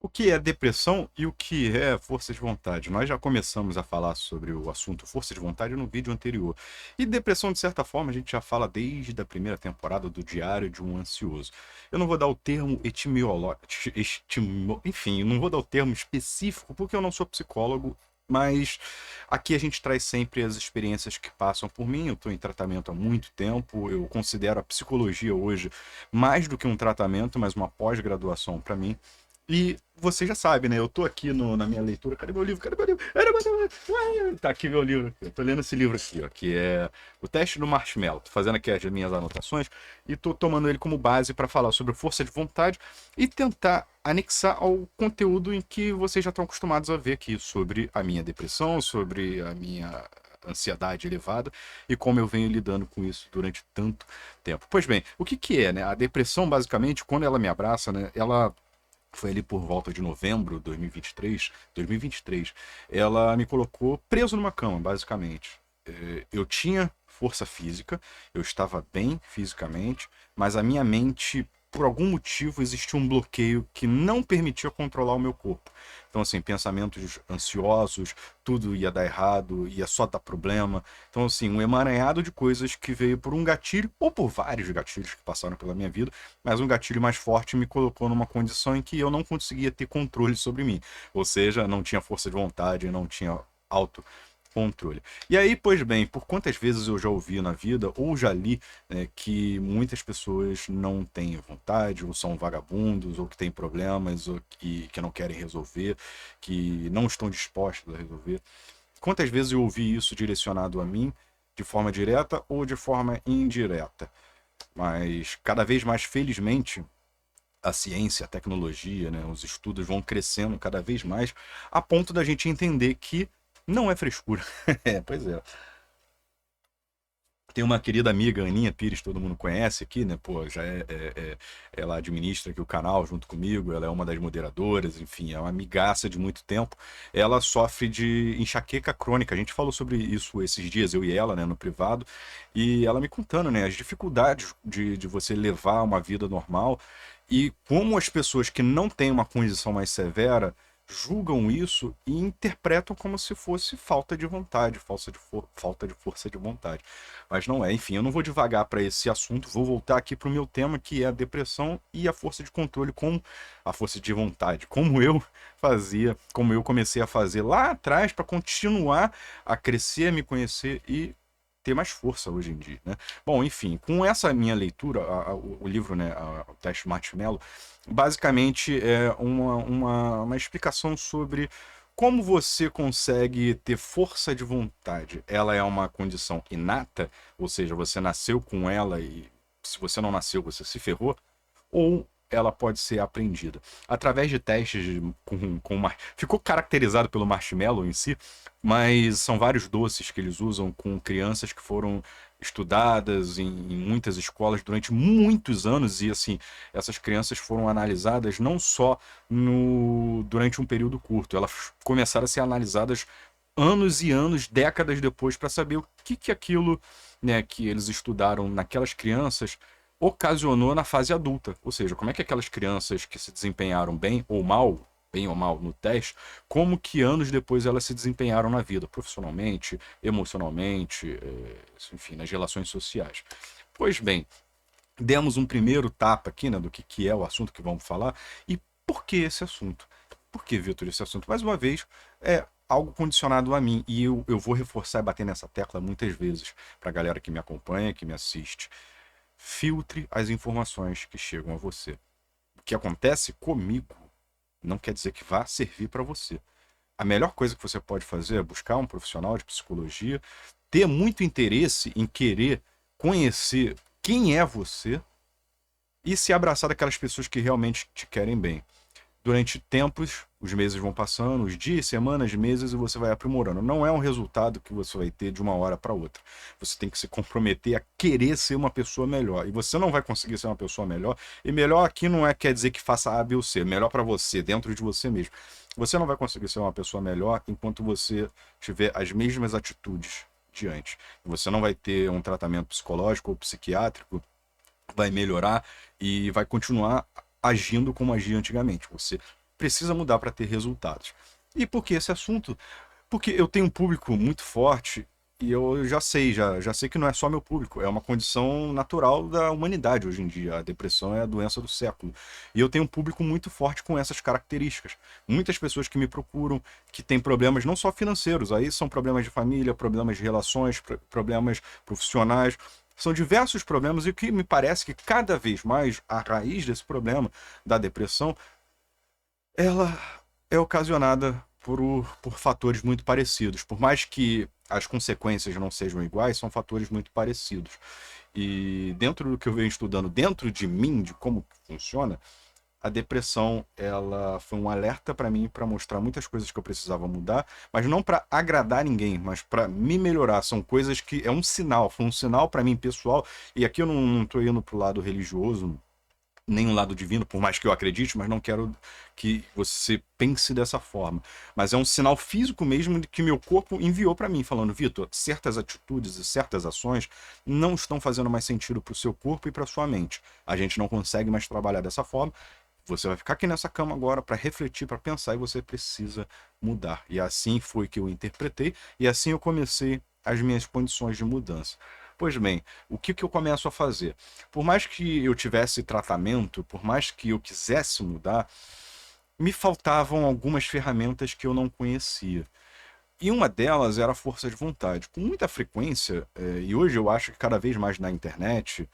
O que é depressão e o que é força de vontade? Nós já começamos a falar sobre o assunto força de vontade no vídeo anterior. E depressão, de certa forma, a gente já fala desde a primeira temporada do Diário de um Ansioso. Eu não vou dar o termo etimológico, enfim, eu não vou dar o termo específico porque eu não sou psicólogo, mas aqui a gente traz sempre as experiências que passam por mim. Eu estou em tratamento há muito tempo, eu considero a psicologia hoje mais do que um tratamento, mas uma pós-graduação para mim. E você já sabe, né? Eu tô aqui na minha leitura. Cadê meu livro? Cadê meu livro? Cadê meu livro? Tá aqui meu livro. Eu tô lendo esse livro aqui, ó, que é O Teste do Marshmallow. Tô fazendo aqui as minhas anotações e tô tomando ele como base para falar sobre força de vontade e tentar anexar ao conteúdo em que vocês já estão acostumados a ver aqui sobre a minha depressão, sobre a minha ansiedade elevada e como eu venho lidando com isso durante tanto tempo. Pois bem, o que que é, né? A depressão, basicamente, quando ela me abraça, né? Ela foi ali por volta de novembro de 2023, ela me colocou preso numa cama, basicamente. Eu tinha força física, eu estava bem fisicamente, mas a minha mente, por algum motivo, existia um bloqueio que não permitia controlar o meu corpo. Então, assim, pensamentos ansiosos, tudo ia dar errado, ia só dar problema. Então, assim, um emaranhado de coisas que veio por um gatilho, ou por vários gatilhos que passaram pela minha vida, mas um gatilho mais forte me colocou numa condição em que eu não conseguia ter controle sobre mim. Ou seja, não tinha força de vontade, não tinha autocontrole. E aí, pois bem, por quantas vezes eu já ouvi na vida, ou já li, que muitas pessoas não têm vontade, ou são vagabundos, ou que têm problemas, ou que não querem resolver, que não estão dispostos a resolver. Quantas vezes eu ouvi isso direcionado a mim, de forma direta ou de forma indireta? Mas cada vez mais, felizmente, a ciência, a tecnologia, né, os estudos vão crescendo cada vez mais, a ponto da gente entender que não é frescura. Pois é. Tem uma querida amiga, Aninha Pires, todo mundo conhece aqui, né? Pô, ela administra aqui o canal junto comigo, ela é uma das moderadoras, enfim, é uma amigaça de muito tempo. Ela sofre de enxaqueca crônica. A gente falou sobre isso esses dias, eu e ela, né, no privado, e ela me contando, né, as dificuldades de você levar uma vida normal e como as pessoas que não têm uma condição mais severa julgam isso e interpretam como se fosse falta de vontade, falta de força de vontade. Mas não é. Enfim, eu não vou devagar para esse assunto, vou voltar aqui para o meu tema, que é a depressão e a força de controle, como a força de vontade, como eu fazia, como eu comecei a fazer lá atrás para continuar a crescer, a me conhecer e ter mais força hoje em dia, né? Bom, enfim, com essa minha leitura, o livro, né, o Teste Marshmallow, basicamente é uma explicação sobre como você consegue ter força de vontade. Ela é uma condição inata, ou seja, você nasceu com ela e se você não nasceu, você se ferrou, ou ela pode ser aprendida. Através de testes ficou caracterizado pelo marshmallow em si, mas são vários doces que eles usam com crianças que foram estudadas em muitas escolas durante muitos anos e assim essas crianças foram analisadas não só no durante um período curto, elas começaram a ser analisadas anos e anos, décadas depois, para saber o que que aquilo, né, que eles estudaram naquelas crianças ocasionou na fase adulta. Ou seja, como é que aquelas crianças que se desempenharam bem ou mal no teste, como que anos depois elas se desempenharam na vida, profissionalmente, emocionalmente, enfim, nas relações sociais. Pois bem, demos um primeiro tapa aqui, né, do que é o assunto que vamos falar e por que esse assunto? Por que, Vitor, esse assunto? Mais uma vez, é algo condicionado a mim e eu vou reforçar e bater nessa tecla muitas vezes para a galera que me acompanha, que me assiste. Filtre as informações que chegam a você. O que acontece comigo não quer dizer que vá servir para você. A melhor coisa que você pode fazer é buscar um profissional de psicologia, ter muito interesse em querer conhecer quem é você e se abraçar daquelas pessoas que realmente te querem bem. Durante tempos, os meses vão passando, os dias, semanas, meses, e você vai aprimorando. Não é um resultado que você vai ter de uma hora para outra. Você tem que se comprometer a querer ser uma pessoa melhor. E você não vai conseguir ser uma pessoa melhor. E melhor aqui não é quer dizer que faça A, B ou C. Melhor para você, dentro de você mesmo. Você não vai conseguir ser uma pessoa melhor enquanto você tiver as mesmas atitudes de antes. Você não vai ter um tratamento psicológico ou psiquiátrico, vai melhorar e vai continuar agindo como agia antigamente. Você precisa mudar para ter resultados. E por que esse assunto? Porque eu tenho um público muito forte e eu já sei que não é só meu público, é uma condição natural da humanidade hoje em dia. A depressão é a doença do século. E eu tenho um público muito forte com essas características. Muitas pessoas que me procuram, que têm problemas não só financeiros, aí são problemas de família, problemas de relações, problemas profissionais. São diversos problemas e o que me parece que cada vez mais a raiz desse problema da depressão, ela é ocasionada por fatores muito parecidos. Por mais que as consequências não sejam iguais, são fatores muito parecidos. E dentro do que eu venho estudando, dentro de mim, de como funciona, a depressão, ela foi um alerta para mim, para mostrar muitas coisas que eu precisava mudar, mas não para agradar ninguém, mas para me melhorar. São coisas que é um sinal, foi um sinal para mim pessoal. E aqui eu não estou indo para o lado religioso, nem um lado divino, por mais que eu acredite, mas não quero que você pense dessa forma. Mas é um sinal físico mesmo de que meu corpo enviou para mim, falando: Vitor, certas atitudes e certas ações não estão fazendo mais sentido para o seu corpo e para sua mente. A gente não consegue mais trabalhar dessa forma. Você vai ficar aqui nessa cama agora para refletir, para pensar, e você precisa mudar. E assim foi que eu interpretei, e assim eu comecei as minhas condições de mudança. Pois bem, o que eu começo a fazer? Por mais que eu tivesse tratamento, por mais que eu quisesse mudar, me faltavam algumas ferramentas que eu não conhecia. E uma delas era a força de vontade. Com muita frequência, e hoje eu acho que cada vez mais na internet,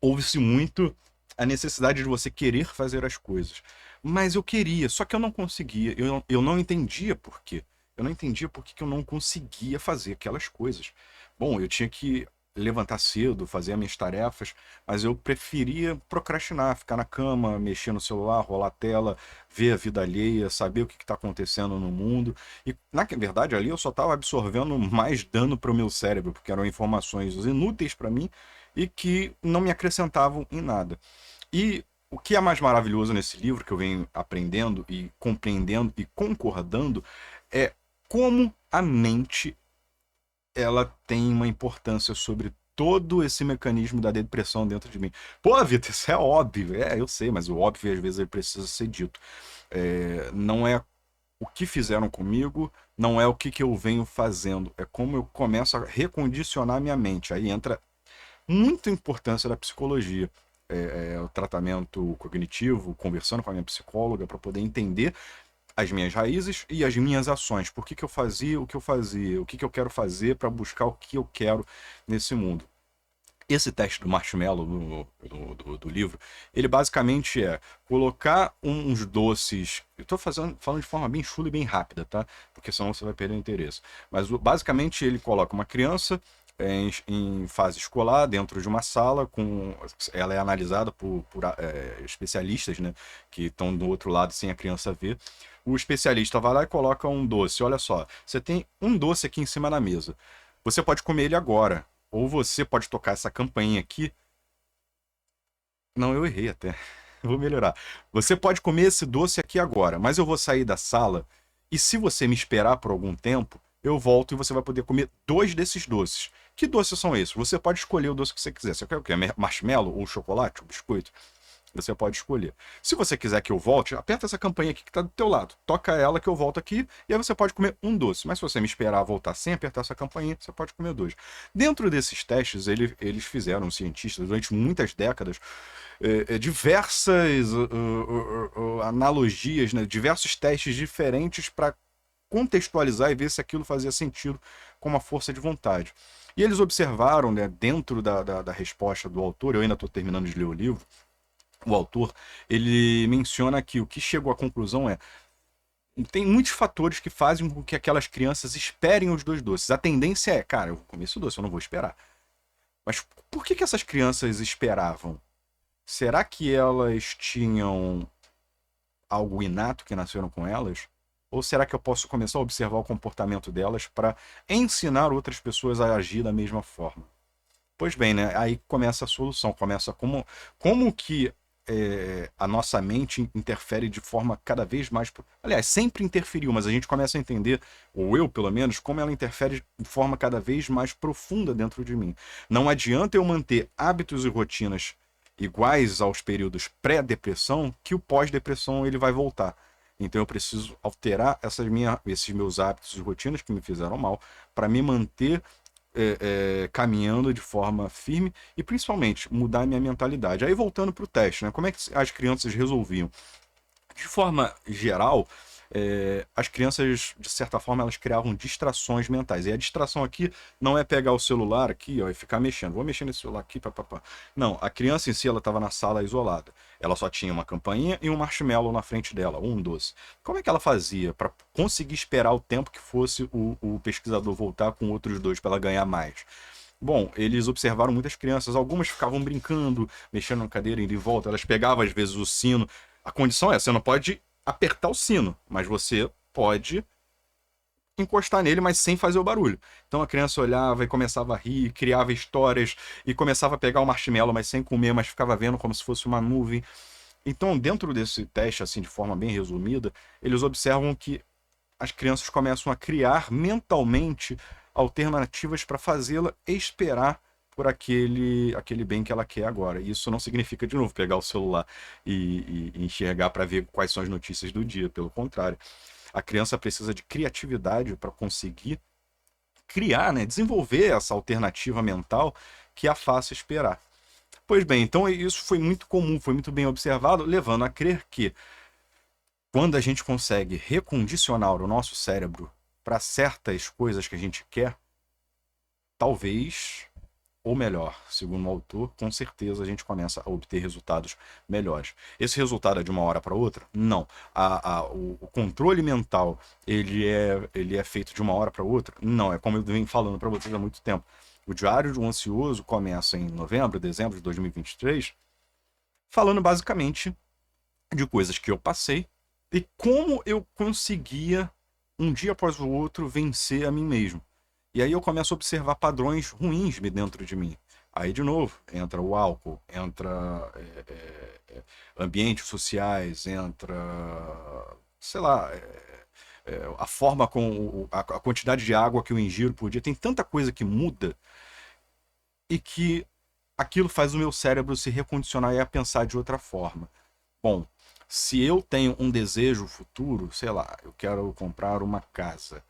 ouve-se muito a necessidade de você querer fazer as coisas. Mas eu queria, só que eu não conseguia. Eu não entendia por quê. Eu não entendia por que eu não conseguia fazer aquelas coisas. Bom, eu tinha que levantar cedo, fazer as minhas tarefas, mas eu preferia procrastinar, ficar na cama, mexer no celular, rolar a tela, ver a vida alheia, saber o que está acontecendo no mundo. E, na verdade, ali eu só estava absorvendo mais dano para o meu cérebro, porque eram informações inúteis para mim e que não me acrescentavam em nada. E o que é mais maravilhoso nesse livro, que eu venho aprendendo e compreendendo e concordando, é como a mente, ela tem uma importância sobre todo esse mecanismo da depressão dentro de mim. Pô, Vitor, isso é óbvio. Eu sei, mas o óbvio às vezes ele precisa ser dito. Não é o que fizeram comigo, não é o que eu venho fazendo. É como eu começo a recondicionar minha mente. Aí entra muita importância da psicologia. O tratamento cognitivo, conversando com a minha psicóloga para poder entender as minhas raízes e as minhas ações. Por que eu fazia o que eu fazia? O que eu quero fazer para buscar o que eu quero nesse mundo? Esse teste do marshmallow do livro, ele basicamente é colocar uns doces. Eu estou falando de forma bem chula e bem rápida, tá? Porque senão você vai perder o interesse. Mas basicamente ele coloca uma criança em fase escolar, dentro de uma sala, ela é analisada por especialistas, né, que estão do outro lado sem a criança ver. O especialista vai lá e coloca um doce. Olha só, você tem um doce aqui em cima da mesa. Você pode comer ele agora, ou você pode tocar essa campainha aqui. Não, eu errei até. Vou melhorar. Você pode comer esse doce aqui agora, mas eu vou sair da sala e se você me esperar por algum tempo, eu volto e você vai poder comer 2 desses doces. Que doces são esses? Você pode escolher o doce que você quiser. Você quer o quê? Marshmallow ou chocolate ou biscoito? Você pode escolher. Se você quiser que eu volte, aperta essa campainha aqui que está do teu lado. Toca ela que eu volto aqui e aí você pode comer um doce. Mas se você me esperar voltar sem apertar essa campainha, você pode comer 2. Dentro desses testes, eles fizeram, cientistas, durante muitas décadas, diversas analogias, né? Diversos testes diferentes para contextualizar e ver se aquilo fazia sentido com uma força de vontade. E eles observaram, né, dentro da resposta do autor, eu ainda estou terminando de ler o livro, o autor, ele menciona que o que chegou à conclusão tem muitos fatores que fazem com que aquelas crianças esperem os 2 doces. A tendência é, cara, eu vou comer esse doce, eu não vou esperar. Mas por que essas crianças esperavam? Será que elas tinham algo inato que nasceram com elas? Ou será que eu posso começar a observar o comportamento delas para ensinar outras pessoas a agir da mesma forma? Pois bem, né? Aí começa a solução, começa como que a nossa mente interfere de forma cada vez mais... Aliás, sempre interferiu, mas a gente começa a entender, ou eu pelo menos, como ela interfere de forma cada vez mais profunda dentro de mim. Não adianta eu manter hábitos e rotinas iguais aos períodos pré-depressão, que o pós-depressão ele vai voltar. Então eu preciso alterar esses meus hábitos e rotinas que me fizeram mal para me manter caminhando de forma firme e principalmente mudar a minha mentalidade. Aí voltando para o teste, né? Como é que as crianças resolviam? De forma geral, as crianças, de certa forma, elas criavam distrações mentais. E a distração aqui não é pegar o celular aqui, ó, e ficar mexendo. Vou mexer nesse celular aqui, papapá. Não, a criança em si, ela estava na sala isolada. Ela só tinha uma campainha e um marshmallow na frente dela, um doce. Como é que ela fazia para conseguir esperar o tempo que fosse o pesquisador voltar com outros dois para ela ganhar mais? Bom, eles observaram muitas crianças, algumas ficavam brincando, mexendo na cadeira, indo e volta, elas pegavam às vezes o sino. A condição é, você não pode apertar o sino, mas você pode encostar nele, mas sem fazer o barulho. Então a criança olhava e começava a rir, criava histórias e começava a pegar o marshmallow, mas sem comer, mas ficava vendo como se fosse uma nuvem. Então, dentro desse teste, assim, de forma bem resumida, eles observam que as crianças começam a criar mentalmente alternativas para fazê-la esperar por aquele bem que ela quer agora. E isso não significa, de novo, pegar o celular e enxergar para ver quais são as notícias do dia. Pelo contrário, a criança precisa de criatividade para conseguir criar, né, desenvolver essa alternativa mental que a faça esperar. Pois bem, então isso foi muito comum, foi muito bem observado, levando a crer que quando a gente consegue recondicionar o nosso cérebro para certas coisas que a gente quer, talvez, ou melhor, segundo o autor, com certeza a gente começa a obter resultados melhores. Esse resultado é de uma hora para outra? Não. O controle mental, ele é feito de uma hora para outra? Não. É como eu venho falando para vocês há muito tempo. O Diário de um Ansioso começa em novembro, dezembro de 2023, falando basicamente de coisas que eu passei e como eu conseguia, um dia após o outro, vencer a mim mesmo. E aí eu começo a observar padrões ruins dentro de mim. Aí, de novo, entra o álcool, entra ambientes sociais, entra, sei lá, a forma com a quantidade de água que eu ingiro por dia. Tem tanta coisa que muda e que aquilo faz o meu cérebro se recondicionar e a pensar de outra forma. Bom, se eu tenho um desejo futuro, sei lá, eu quero comprar uma casa.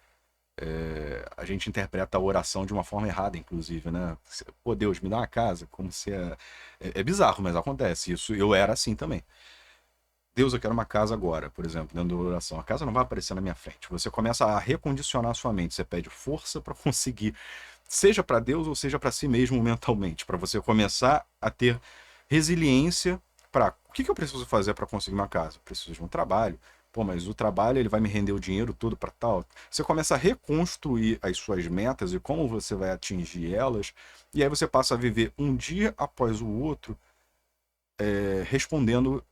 A gente interpreta a oração de uma forma errada, inclusive, né? Pô, Deus, me dá uma casa, como se é bizarro, mas acontece. Isso eu era assim também. Deus, eu quero uma casa agora, por exemplo, dentro da oração. A casa não vai aparecer na minha frente. Você começa a recondicionar a sua mente. Você pede força para conseguir, seja para Deus ou seja para si mesmo mentalmente, para você começar a ter resiliência para o que eu preciso fazer para conseguir uma casa? Eu preciso de um trabalho. Pô, mas o trabalho ele vai me render o dinheiro todo para tal. Você começa a reconstruir as suas metas e como você vai atingir elas, e aí você passa a viver um dia após o outro respondendo,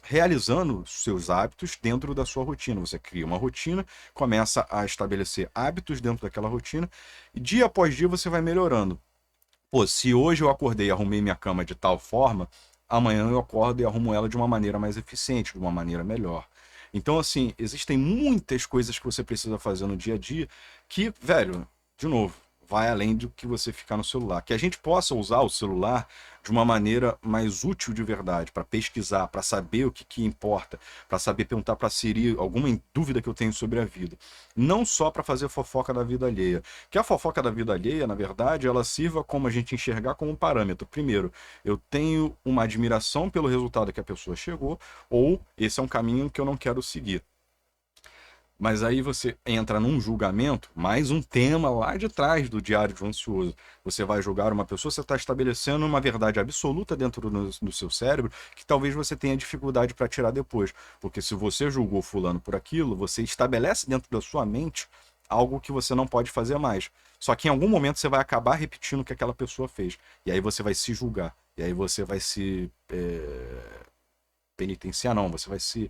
realizando seus hábitos dentro da sua rotina. Você cria uma rotina, começa a estabelecer hábitos dentro daquela rotina, e dia após dia você vai melhorando. Pô, se hoje eu acordei e arrumei minha cama de tal forma, amanhã eu acordo e arrumo ela de uma maneira mais eficiente, de uma maneira melhor. Então, assim, existem muitas coisas que você precisa fazer no dia a dia que, velho, de novo, vai além do que você ficar no celular. Que a gente possa usar o celular de uma maneira mais útil de verdade, para pesquisar, para saber o que importa, para saber perguntar para a Siri alguma dúvida que eu tenho sobre a vida. Não só para fazer fofoca da vida alheia. Que a fofoca da vida alheia, na verdade, ela sirva como a gente enxergar como um parâmetro. Primeiro, eu tenho uma admiração pelo resultado que a pessoa chegou, ou esse é um caminho que eu não quero seguir. Mas aí você entra num julgamento, mais um tema lá de trás do Diário de um Ansioso. Você vai julgar uma pessoa, você está estabelecendo uma verdade absoluta dentro do seu cérebro que talvez você tenha dificuldade para tirar depois. Porque se você julgou fulano por aquilo, você estabelece dentro da sua mente algo que você não pode fazer mais. Só que em algum momento você vai acabar repetindo o que aquela pessoa fez. E aí você vai se julgar. E aí você vai se penitenciar, não. Você vai se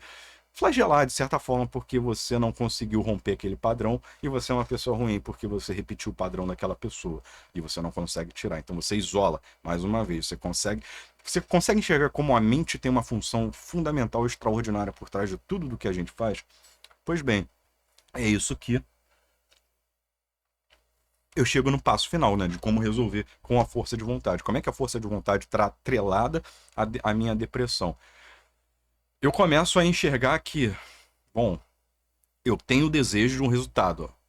flagelar de certa forma porque você não conseguiu romper aquele padrão e você é uma pessoa ruim porque você repetiu o padrão daquela pessoa e você não consegue tirar. Então você isola, mais uma vez, você consegue enxergar como a mente tem uma função fundamental, extraordinária por trás de tudo do que a gente faz? Pois bem, é isso que eu chego no passo final, né, de como resolver com a força de vontade. Como é que a força de vontade está atrelada à minha depressão? Eu começo a enxergar que, bom, eu tenho o desejo de um resultado, ó.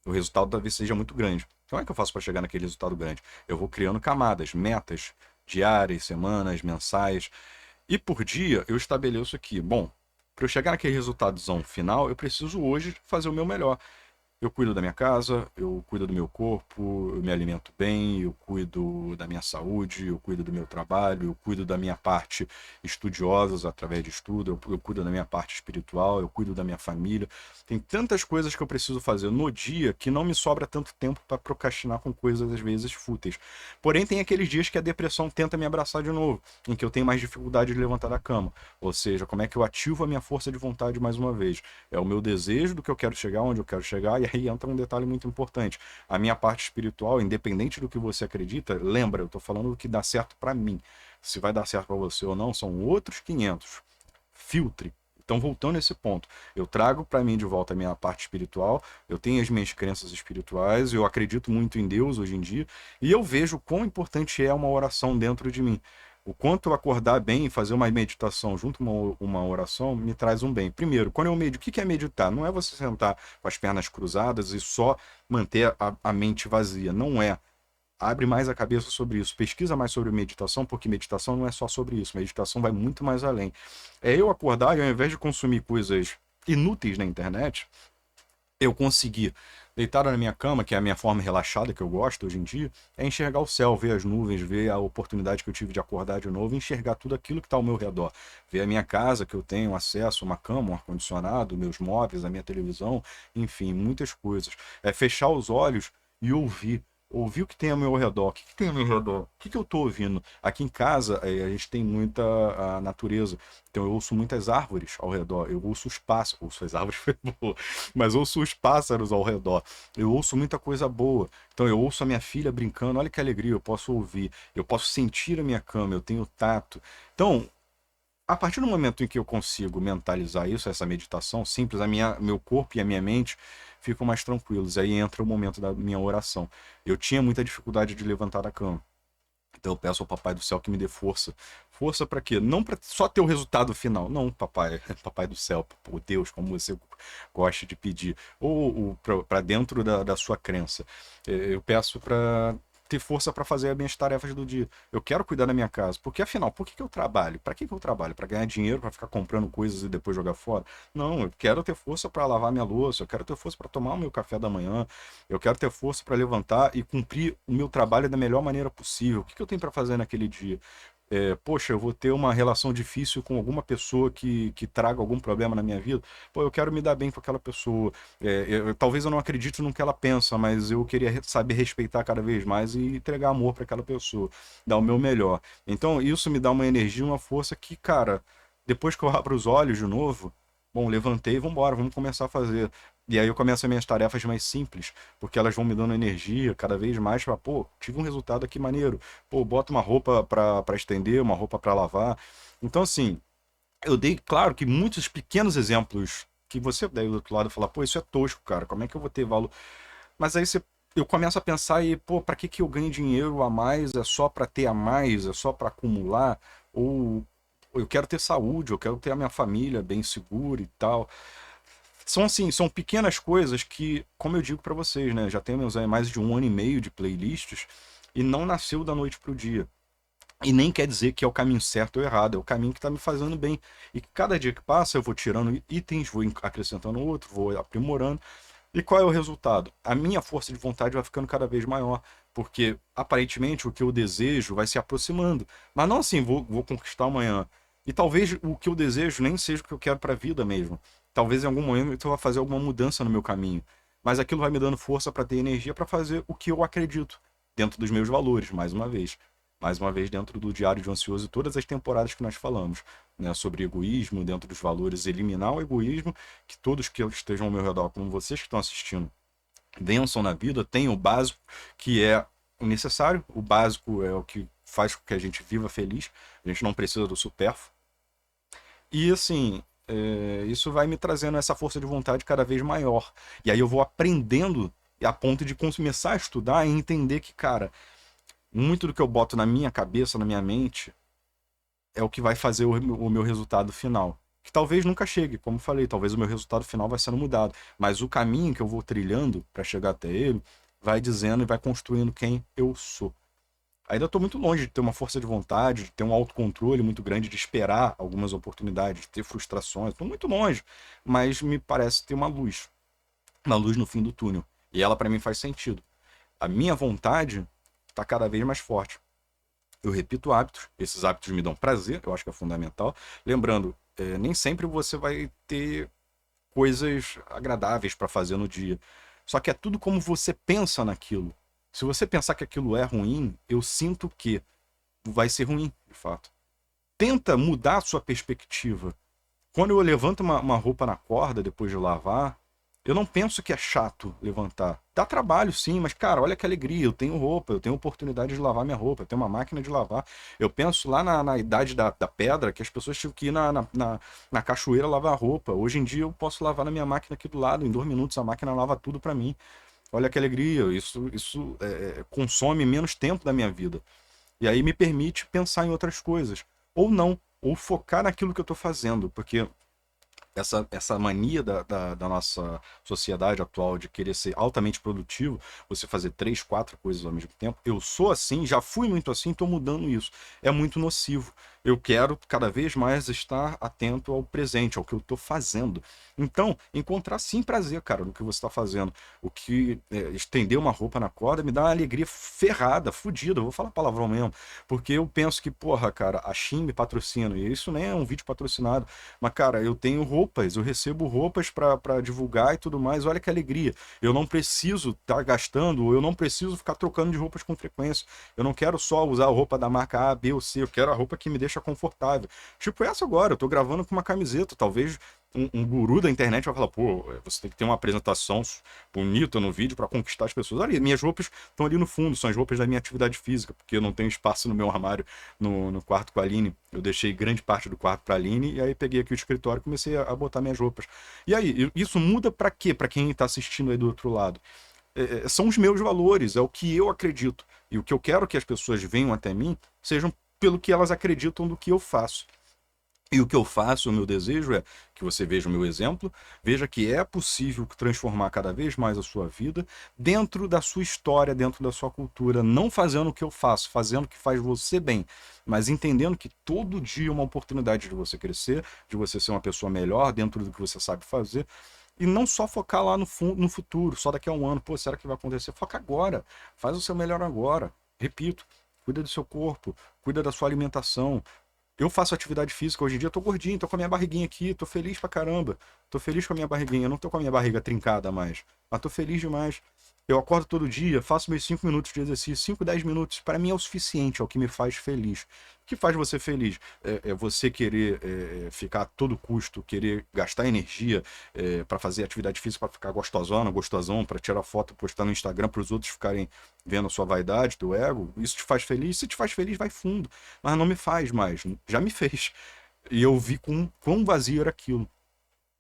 O resultado talvez seja muito grande. Como é que eu faço para chegar naquele resultado grande? Eu vou criando camadas, metas diárias, semanas, mensais. E por dia eu estabeleço aqui, bom, para eu chegar naquele resultadozão final, eu preciso hoje fazer o meu melhor. Eu cuido da minha casa, eu cuido do meu corpo, eu me alimento bem, eu cuido da minha saúde, eu cuido do meu trabalho, eu cuido da minha parte estudiosa através de estudo, eu cuido da minha parte espiritual, eu cuido da minha família. Tem tantas coisas que eu preciso fazer no dia que não me sobra tanto tempo para procrastinar com coisas às vezes fúteis. Porém, tem aqueles dias que a depressão tenta me abraçar de novo, em que eu tenho mais dificuldade de levantar da cama. Ou seja, como é que eu ativo a minha força de vontade mais uma vez? É o meu desejo do que eu quero chegar, onde eu quero chegar, e aí entra um detalhe muito importante. A minha parte espiritual, independente do que você acredita, lembra, eu estou falando do que dá certo para mim. Se vai dar certo para você ou não, são outros 500. Filtre. Então, voltando a esse ponto, eu trago para mim de volta a minha parte espiritual, eu tenho as minhas crenças espirituais, eu acredito muito em Deus hoje em dia, e eu vejo quão importante é uma oração dentro de mim. O quanto eu acordar bem e fazer uma meditação junto com uma oração me traz um bem. Primeiro, quando eu medito, o que é meditar? Não é você sentar com as pernas cruzadas e só manter a mente vazia. Não é. Abre mais a cabeça sobre isso, pesquisa mais sobre meditação, porque meditação não é só sobre isso, meditação vai muito mais além. É eu acordar e ao invés de consumir coisas inúteis na internet, eu conseguir, deitado na minha cama, que é a minha forma relaxada que eu gosto hoje em dia, é enxergar o céu, ver as nuvens, ver a oportunidade que eu tive de acordar de novo, enxergar tudo aquilo que está ao meu redor. Ver a minha casa, que eu tenho acesso, uma cama, um ar-condicionado, meus móveis, a minha televisão, enfim, muitas coisas. É fechar os olhos e ouvir. Ouvir o que tem ao meu redor. O que, que tem ao meu redor? O que, que eu estou ouvindo? Aqui em casa, a gente tem muita a natureza. Então eu ouço muitas árvores ao redor. Eu ouço os pássaros. Ouço as árvores, foi boa, mas ouço os pássaros ao redor. Eu ouço muita coisa boa. Então eu ouço a minha filha brincando. Olha que alegria, eu posso ouvir. Eu posso sentir a minha cama, eu tenho tato. Então, a partir do momento em que eu consigo mentalizar isso, essa meditação simples, meu corpo e a minha mente ficam mais tranquilos. Aí entra o momento da minha oração. Eu tinha muita dificuldade de levantar da cama. Então eu peço ao Papai do Céu que me dê força. Força para quê? Não para só ter o resultado final. Não, Papai, Papai do Céu, por Deus, como você gosta de pedir. Ou para dentro da sua crença. Eu peço para ter força para fazer as minhas tarefas do dia. Eu quero cuidar da minha casa. Porque afinal, por que eu trabalho? Para que eu trabalho? Para ganhar dinheiro, para ficar comprando coisas e depois jogar fora? Não, eu quero ter força para lavar minha louça, eu quero ter força para tomar o meu café da manhã, eu quero ter força para levantar e cumprir o meu trabalho da melhor maneira possível. O que eu tenho para fazer naquele dia? Poxa, eu vou ter uma relação difícil com alguma pessoa que traga algum problema na minha vida. Pô, eu quero me dar bem com aquela pessoa. Talvez eu não acredite no que ela pensa, mas eu queria saber respeitar cada vez mais e entregar amor para aquela pessoa, dar o meu melhor. Então, isso me dá uma energia, uma força que, cara, depois que eu abro os olhos de novo, bom, levantei, vamos embora, vamos começar a fazer. E aí eu começo as minhas tarefas mais simples, porque elas vão me dando energia cada vez mais para, pô, tive um resultado aqui maneiro. Pô, bota uma roupa para estender, uma roupa para lavar. Então, assim, eu dei, claro, que muitos pequenos exemplos que você daí do outro lado falar, pô, isso é tosco, cara, como é que eu vou ter valor? Mas aí eu começo a pensar e, pô, para que que eu ganho dinheiro a mais? É só para ter a mais? É só para acumular? Ou eu quero ter saúde, eu quero ter a minha família bem segura e tal. São assim, são pequenas coisas que, como eu digo para vocês, né, já temos aí mais de 1 ano e meio de playlists e não nasceu da noite pro dia. E nem quer dizer que é o caminho certo ou errado, é o caminho que está me fazendo bem. E cada dia que passa eu vou tirando itens, vou acrescentando outro, vou aprimorando. E qual é o resultado? A minha força de vontade vai ficando cada vez maior, porque aparentemente o que eu desejo vai se aproximando. Mas não assim, vou conquistar amanhã. E talvez o que eu desejo nem seja o que eu quero para a vida mesmo. Talvez em algum momento eu vá fazer alguma mudança no meu caminho. Mas aquilo vai me dando força para ter energia para fazer o que eu acredito, dentro dos meus valores, mais uma vez. Mais uma vez, dentro do Diário de um Ansioso e todas as temporadas que nós falamos, né, sobre egoísmo, dentro dos valores, eliminar o egoísmo, que todos que estejam ao meu redor, como vocês que estão assistindo, vençam na vida, tem o básico, que é o necessário, o básico é o que faz com que a gente viva feliz, a gente não precisa do supérfluo. E assim, isso vai me trazendo essa força de vontade cada vez maior. E aí eu vou aprendendo e a ponto de começar a estudar e entender que, cara, muito do que eu boto na minha cabeça, na minha mente, é o que vai fazer o meu resultado final. Que talvez nunca chegue, como eu falei, talvez o meu resultado final vai sendo mudado. Mas o caminho que eu vou trilhando para chegar até ele vai dizendo e vai construindo quem eu sou. Ainda estou muito longe de ter uma força de vontade, de ter um autocontrole muito grande, de esperar algumas oportunidades, de ter frustrações. Estou muito longe, mas me parece ter uma luz no fim do túnel. E ela para mim faz sentido. A minha vontade está cada vez mais forte. Eu repito hábitos, esses hábitos me dão prazer, eu acho que é fundamental. Lembrando, nem sempre você vai ter coisas agradáveis para fazer no dia. Só que é tudo como você pensa naquilo. Se você pensar que aquilo é ruim, eu sinto que vai ser ruim, de fato. Tenta mudar a sua perspectiva. Quando eu levanto uma roupa na corda depois de lavar, eu não penso que é chato levantar. Dá trabalho, sim, mas, cara, olha que alegria. Eu tenho roupa, eu tenho oportunidade de lavar minha roupa, eu tenho uma máquina de lavar. Eu penso lá na idade da pedra que as pessoas tinham que ir na cachoeira lavar roupa. Hoje em dia eu posso lavar na minha máquina aqui do lado. Em 2 minutos a máquina lava tudo pra mim. Olha que alegria. Isso consome menos tempo da minha vida. E aí me permite pensar em outras coisas. Ou não. Ou focar naquilo que eu tô fazendo. Porque essa mania da nossa sociedade atual de querer ser altamente produtivo, você fazer 3, 4 coisas ao mesmo tempo. Eu sou assim, já fui muito assim, estou mudando isso. É muito nocivo. Eu quero cada vez mais estar atento ao presente, ao que eu estou fazendo. Então, encontrar sim prazer, cara, no que você está fazendo. O que estender uma roupa na corda me dá uma alegria ferrada, fodida. Eu vou falar palavrão mesmo. Porque eu penso que, porra, cara, a Shein me patrocina. E isso nem é um vídeo patrocinado. Mas, cara, eu tenho roupas, eu recebo roupas para divulgar e tudo mais. Olha que alegria. Eu não preciso estar gastando, eu não preciso ficar trocando de roupas com frequência. Eu não quero só usar a roupa da marca A, B ou C. Eu quero a roupa que me deixa confortável. Tipo essa agora, eu tô gravando com uma camiseta. Talvez um guru da internet vai falar, pô, você tem que ter uma apresentação bonita no vídeo para conquistar as pessoas. Olha, minhas roupas estão ali no fundo, são as roupas da minha atividade física, porque eu não tenho espaço no meu armário no quarto com a Aline. Eu deixei grande parte do quarto para a Aline e aí peguei aqui o escritório e comecei a botar minhas roupas. E aí, isso muda para quê? Para quem está assistindo aí do outro lado. São os meus valores, é o que eu acredito. E o que eu quero que as pessoas venham até mim sejam pelo que elas acreditam do que eu faço. E o que eu faço, o meu desejo é que você veja o meu exemplo, veja que é possível transformar cada vez mais a sua vida dentro da sua história, dentro da sua cultura, não fazendo o que eu faço, fazendo o que faz você bem, mas entendendo que todo dia é uma oportunidade de você crescer, de você ser uma pessoa melhor dentro do que você sabe fazer. E não só focar lá no futuro, só daqui a um ano, pô, será que vai acontecer? Foca agora, faz o seu melhor agora. Repito, cuida do seu corpo, cuida da sua alimentação. Eu faço atividade física hoje em dia, eu tô gordinho, tô com a minha barriguinha aqui, tô feliz pra caramba. Tô feliz com a minha barriguinha, eu não tô com a minha barriga trincada mais, mas tô feliz demais. Eu acordo todo dia, faço meus 5 minutos de exercício, 5, 10 minutos, para mim é o suficiente, é o que me faz feliz. O que faz você feliz? É você querer ficar a todo custo, querer gastar energia para fazer atividade física, para ficar gostosona, gostosão, para tirar foto, postar no Instagram para os outros ficarem vendo a sua vaidade, teu ego. Isso te faz feliz? Se te faz feliz, vai fundo. Mas não me faz mais. Já me fez. E eu vi quão vazio era aquilo.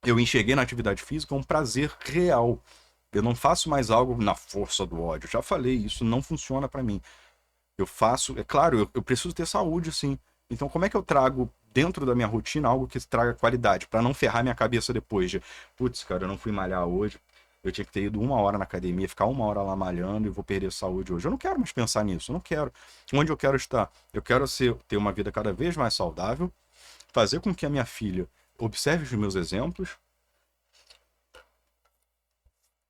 Eu enxerguei na atividade física um prazer real. Eu não faço mais algo na força do ódio. Já falei, isso não funciona para mim. Eu faço, é claro, eu preciso ter saúde, sim. Então, como é que eu trago dentro da minha rotina algo que traga qualidade, para não ferrar minha cabeça depois de, putz, cara, eu não fui malhar hoje, eu tinha que ter ido 1 hora na academia, ficar 1 hora lá malhando e vou perder saúde hoje. Eu não quero mais pensar nisso, eu não quero. Onde eu quero estar? Eu quero ter uma vida cada vez mais saudável, fazer com que a minha filha observe os meus exemplos.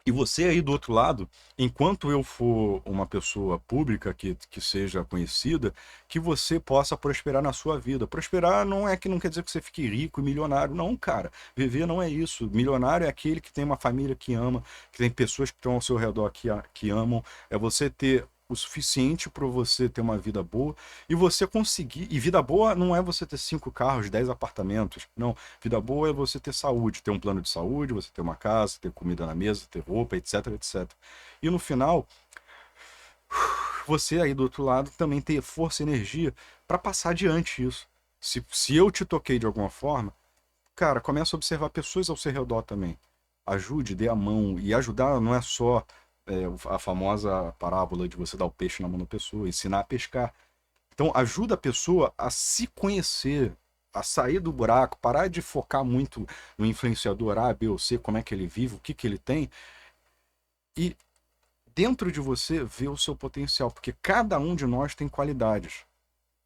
E você aí do outro lado, enquanto eu for uma pessoa pública que seja conhecida, que você possa prosperar na sua vida. Prosperar não é que não quer dizer que você fique rico e milionário. Não, cara. Viver não é isso. Milionário é aquele que tem uma família que ama, que tem pessoas que estão ao seu redor que amam. É você ter o suficiente para você ter uma vida boa e você conseguir. E vida boa não é você ter 5 carros, 10 apartamentos. Não. Vida boa é você ter saúde, ter um plano de saúde, você ter uma casa, ter comida na mesa, ter roupa, etc, etc. E no final, você aí do outro lado também ter força e energia para passar adiante isso. Se eu te toquei de alguma forma, cara, começa a observar pessoas ao seu redor também. Ajude, dê a mão. E ajudar não é só a famosa parábola de você dar o peixe na mão da pessoa, ensinar a pescar. Então, ajuda a pessoa a se conhecer, a sair do buraco, parar de focar muito no influenciador A, B ou C, como é que ele vive, o que que ele tem, e dentro de você ver o seu potencial, porque cada um de nós tem qualidades.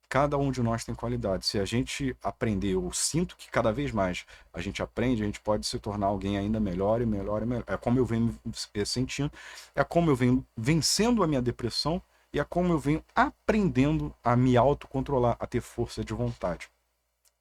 Cada um de nós tem qualidades. Se a gente aprender, eu sinto que cada vez mais a gente aprende, a gente pode se tornar alguém ainda melhor e melhor e melhor. É como eu venho sentindo, é como eu venho vencendo a minha depressão e é como eu venho aprendendo a me autocontrolar, a ter força de vontade.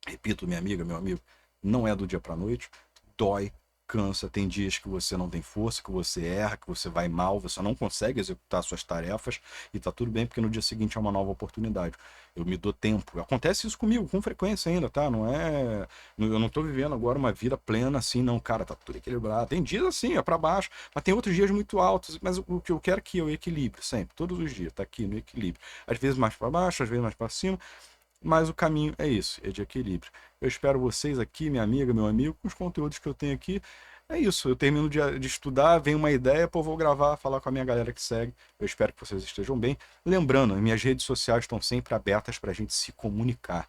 Repito, minha amiga, meu amigo, não é do dia para noite, dói, cansa, tem dias que você não tem força, que você erra, que você vai mal, você não consegue executar suas tarefas e tá tudo bem porque no dia seguinte é uma nova oportunidade. Eu me dou tempo. Acontece isso comigo com frequência ainda, tá? Não é, eu não tô vivendo agora uma vida plena assim, não, cara, tá tudo equilibrado. Tem dias assim, é para baixo, mas tem outros dias muito altos, mas o que eu quero é que eu equilibre sempre, todos os dias, tá aqui no equilíbrio. Às vezes mais para baixo, às vezes mais para cima. Mas o caminho é isso, é de equilíbrio. Eu espero vocês aqui, minha amiga, meu amigo, com os conteúdos que eu tenho aqui. É isso, eu termino de estudar, vem uma ideia, pô, vou gravar, falar com a minha galera que segue. Eu espero que vocês estejam bem. Lembrando, minhas redes sociais estão sempre abertas para a gente se comunicar.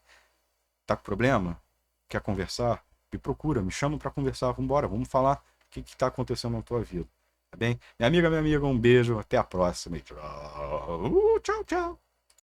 Tá com problema? Quer conversar? Me procura, me chama para conversar, vamos embora, vamos falar o que está acontecendo na tua vida. Tá bem? Minha amiga, um beijo, até a próxima. Tchau, tchau.